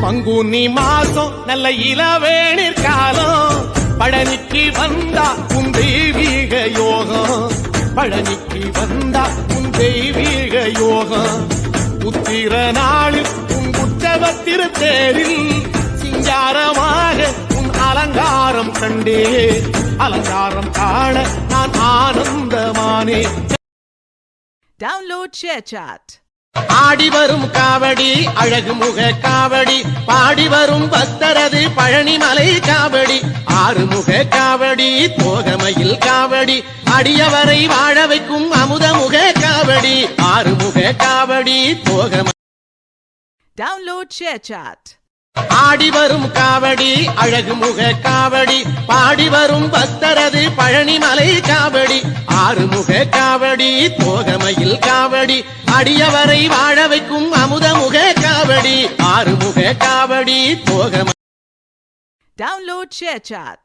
பங்குனி மாசம் நல்ல இளவேணிற் காலம் பழனிக்கு வந்தா உன் தெய்வீக யோகம் பழனிக்கு வந்தா உன் தெய்வீக யோகம் உத்திர நாளில் உன் உற்சவ திருத்தேரில் சிங்காரமாக உன் அலங்காரம் கண்டே அலங்காரம் காண நான் ஆனந்தமானே. Download ShareChat. ஆடி வரும் காவடி அழகு முக காவடி பாடி வரும் பக்தரது பழனிமலை காவடி ஆறுமுக காவடி தோகமையில் காவடி அடியவரை வாழ வைக்கும் அமுதமுக காவடி ஆறுமுக காவடி தோகமை. Download ShareChat. ஆடி வரும் காவடி அழகு முக காவடி பாடி வரும் பக்தரது பழனிமலை காவடி ஆறுமுக காவடி தோகமையில் காவடி அடியவரை வாழ வைக்கும் அமுதமுக காவடி ஆறுமுக காவடி தோகமை. Download ShareChat.